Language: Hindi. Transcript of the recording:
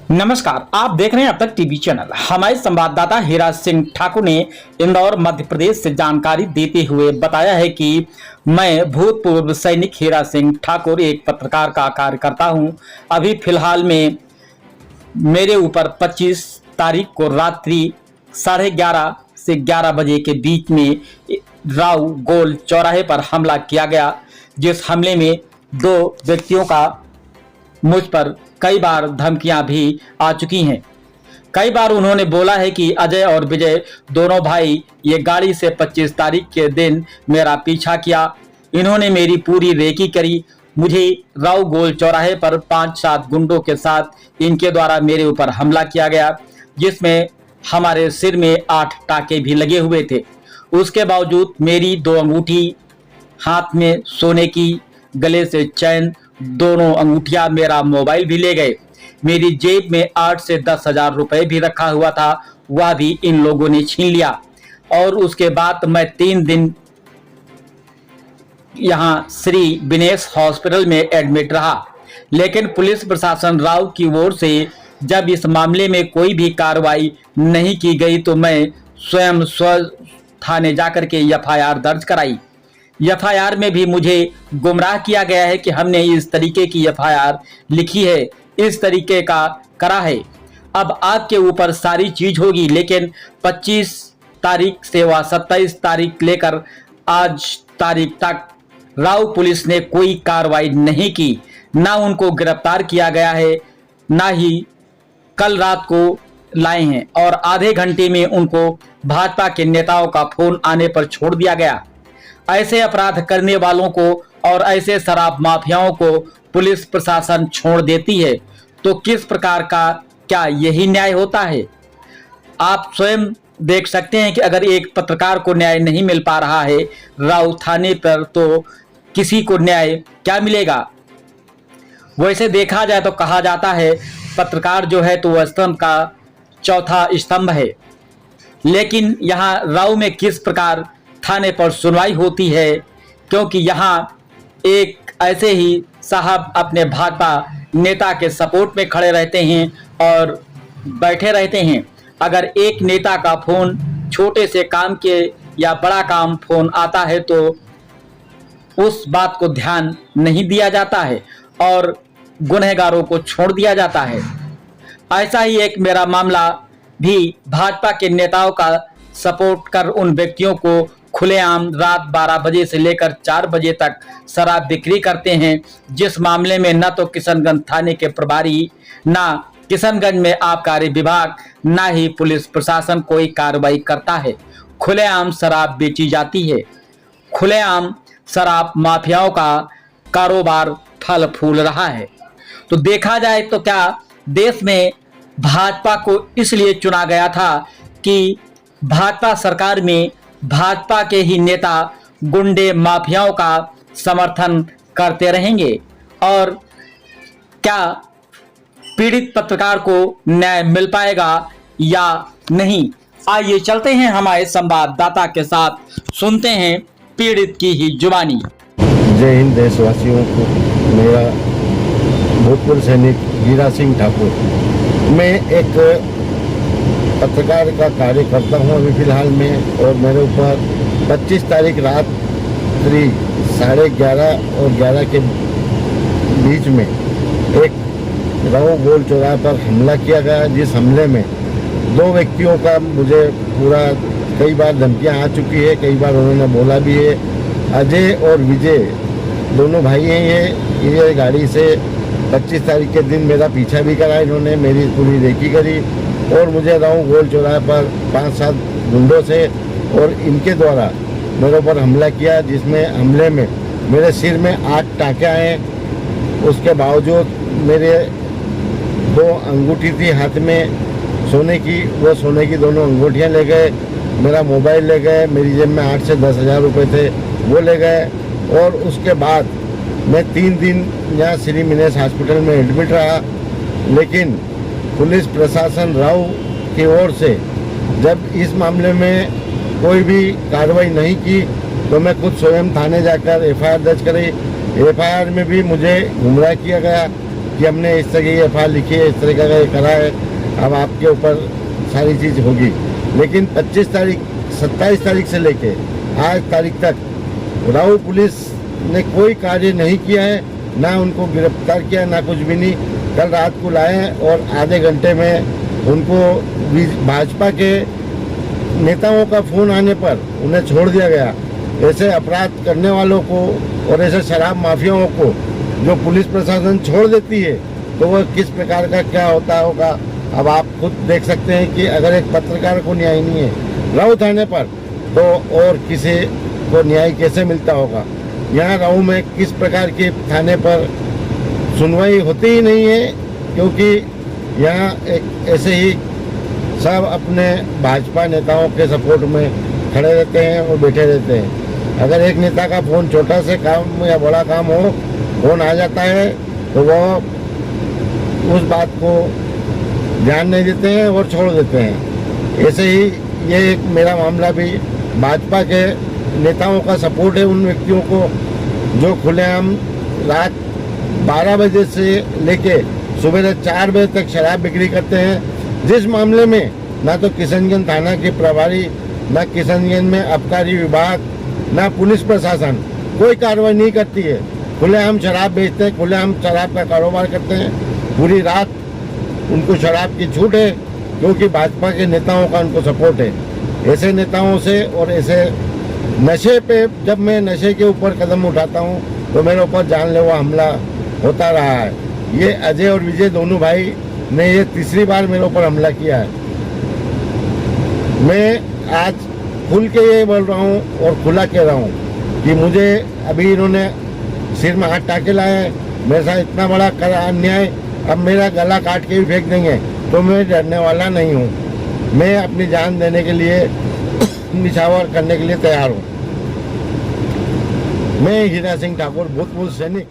नमस्कार, आप देख रहे हैं अब तक टीवी चैनल। हमारे संवाददाता हीरा सिंह ठाकुर ने इंदौर मध्य प्रदेश से जानकारी देते हुए बताया है कि मैं भूतपूर्व सैनिक हीरा सिंह ठाकुर एक पत्रकार का कार्य करता हूं। अभी फिलहाल में मेरे ऊपर 25 तारीख को रात्रि 11:30 से 11 बजे के बीच में राव गोल चौराहे पर हमला किया गया, जिस हमले में 2 व्यक्तियों का मुझ पर कई बार धमकियां भी आ चुकी हैं। कई बार उन्होंने बोला है कि अजय और विजय दोनों भाई ये गाड़ी से 25 तारीख के दिन मेरा पीछा किया। इन्होंने मेरी पूरी रेकी करी। मुझे राव गोल चौराहे पर 5-7 गुंडों के साथ इनके द्वारा मेरे ऊपर हमला किया गया, जिसमें हमारे सिर में 8 टाके भी लगे हुए थे। उसके बावजूद मेरी 2 अंगूठी, हाथ में सोने की, गले से चैन, दोनों अंगूठियां, मेरा मोबाइल भी ले गए। मेरी जेब में 8 से 10 हजार रुपए भी रखा हुआ था, वह भी इन लोगों ने छीन लिया। और उसके बाद मैं 3 दिन यहां श्री विनेश हॉस्पिटल में एडमिट रहा, लेकिन पुलिस प्रशासन राव की ओर से जब इस मामले में कोई भी कार्रवाई नहीं की गई तो मैं स्वयं थाने जाकर के एफआईआर दर्ज कराई। एफआईआर में भी मुझे गुमराह किया गया है कि हमने इस तरीके की एफआईआर लिखी है, इस तरीके का करा है। अब आपके ऊपर सारी चीज होगी, लेकिन 25 तारीख से वह 27 तारीख लेकर आज तारीख तक राव पुलिस ने कोई कार्रवाई नहीं की। ना उनको गिरफ्तार किया गया है, ना ही कल रात को लाए हैं, और आधे घंटे में उनको भाजपा के नेताओं का फोन आने पर छोड़ दिया गया। ऐसे अपराध करने वालों को और ऐसे शराब माफियाओं को पुलिस प्रशासन छोड़ देती है, तो किस प्रकार का क्या यही न्याय होता है? आप स्वयं देख सकते हैं कि अगर एक पत्रकार को न्याय नहीं मिल पा रहा है राव थाने पर, तो किसी को न्याय क्या मिलेगा? वैसे देखा जाए तो कहा जाता है पत्रकार जो है तो वह स्तंभ का चौथा स्तंभ है, लेकिन यहाँ राव में किस प्रकार थाने पर सुनवाई होती है? क्योंकि यहाँ एक ऐसे ही साहब अपने भाजपा नेता के सपोर्ट में खड़े रहते हैं और बैठे रहते हैं। अगर एक नेता का फोन छोटे से काम के या बड़ा काम फोन आता है तो उस बात को ध्यान नहीं दिया जाता है और गुनहगारों को छोड़ दिया जाता है। ऐसा ही एक मेरा मामला भी भाजपा के नेताओं का सपोर्ट कर उन व्यक्तियों को खुलेआम रात 12 बजे से लेकर 4 बजे तक शराब बिक्री करते हैं, जिस मामले में न तो किशनगंज थाने के प्रभारी, ना किशनगंज में आबकारी विभाग, ना ही पुलिस प्रशासन कोई कार्रवाई करता है। खुलेआम शराब बेची जाती है, खुलेआम शराब माफियाओं का कारोबार फल फूल रहा है। तो देखा जाए तो क्या देश में भाजपा को इसलिए चुना गया था कि भाजपा सरकार में भाजपा के ही नेता गुंडे माफियाओं का समर्थन करते रहेंगे, और क्या पीड़ित पत्रकार को न्याय मिल पाएगा या नहीं? आइए चलते हैं हमारे संवाददाता के साथ, सुनते हैं पीड़ित की ही जुबानी। जय हिंद देशवासियों को। मेरा भूतपूर्व सैनिक हीरा सिंह ठाकुर, मैं एक पत्रकार का कार्य करता हूं अभी फिलहाल में, और मेरे ऊपर 25 तारीख रात 11:30 और 11 के बीच में एक राव गोल चौराहे पर हमला किया गया, जिस हमले में 2 व्यक्तियों का मुझे पूरा कई बार धमकियां आ चुकी है, कई बार उन्होंने बोला भी है। अजय और विजय दोनों भाई हैं। ये गाड़ी से 25 तारीख के दिन मेरा पीछा भी करा, इन्होंने मेरी पूरी रेकी करी और मुझे राव गोल चौराहे पर 5-7 गुंडों से और इनके द्वारा मेरे ऊपर हमला किया, जिसमें हमले में मेरे सिर में 8 टाँके आए। उसके बावजूद मेरे 2 अंगूठी थी हाथ में सोने की, वो सोने की दोनों अंगूठियाँ ले गए। मेरा मोबाइल ले गए, मेरी जेब में 8 से 10 हजार रुपये थे, वो ले गए। और उसके बाद मैं 3 दिन यहाँ श्री विनेश हॉस्पिटल में एडमिट रहा, लेकिन पुलिस प्रशासन राव की ओर से जब इस मामले में कोई भी कार्रवाई नहीं की तो मैं खुद स्वयं थाने जाकर एफआईआर दर्ज करी। एफआईआर में भी मुझे गुमराह किया गया कि हमने इस तरह की एफ लिखी है, इस तरह का ये करा है, अब आपके ऊपर सारी चीज़ होगी। लेकिन 25 तारीख 27 तारीख से लेके आज तारीख तक राऊ पुलिस ने कोई कार्य नहीं किया है, ना उनको गिरफ्तार किया, ना कुछ भी नहीं। कल रात को लाए और आधे घंटे में उनको भाजपा के नेताओं का फ़ोन आने पर उन्हें छोड़ दिया गया। ऐसे अपराध करने वालों को और ऐसे शराब माफियाओं को जो पुलिस प्रशासन छोड़ देती है तो वह किस प्रकार का क्या होता होगा, अब आप खुद देख सकते हैं कि अगर एक पत्रकार को न्याय नहीं है राऊ थाने पर, तो और किसी को न्याय कैसे मिलता होगा। यहाँ राऊ में किस प्रकार के थाने पर सुनवाई होती ही नहीं है, क्योंकि यहाँ एक ऐसे ही सब अपने भाजपा नेताओं के सपोर्ट में खड़े रहते हैं और बैठे रहते हैं। अगर एक नेता का फ़ोन छोटा से काम या बड़ा काम हो, फ़ोन आ जाता है तो वह उस बात को ध्यान नहीं देते हैं और छोड़ देते हैं। ऐसे ही ये एक मेरा मामला भी भाजपा के नेताओं का सपोर्ट है उन व्यक्तियों को जो खुलेआम रात 12 बजे से लेके सुबह 4 बजे तक शराब बिक्री करते हैं, जिस मामले में ना तो किशनगंज थाना के प्रभारी, ना किशनगंज में आबकारी विभाग, ना पुलिस प्रशासन कोई कार्रवाई नहीं करती है। खुलेआम शराब बेचते हैं, खुलेआम शराब का कारोबार करते हैं, पूरी रात उनको शराब की छूट है क्योंकि भाजपा के नेताओं का उनको सपोर्ट है। ऐसे नेताओं से और ऐसे नशे पे जब मैं नशे के ऊपर कदम उठाता हूँ तो मेरे ऊपर जानलेवा हमला होता रहा है। ये अजय और विजय दोनों भाई ने ये तीसरी बार मेरे ऊपर हमला किया है। मैं आज खुल के ये बोल रहा हूँ और खुला कह रहा हूँ कि मुझे अभी इन्होंने सिर में हाथ टाके लाए हैं, मेरे साथ इतना बड़ा अन्याय, अब मेरा गला काट के भी फेंक देंगे तो मैं डरने वाला नहीं हूँ। मैं अपनी जान देने के लिए निछावर करने के लिए तैयार हूँ। मैं हीरा सिंह ठाकुर, भूतपूर्व सैनिक।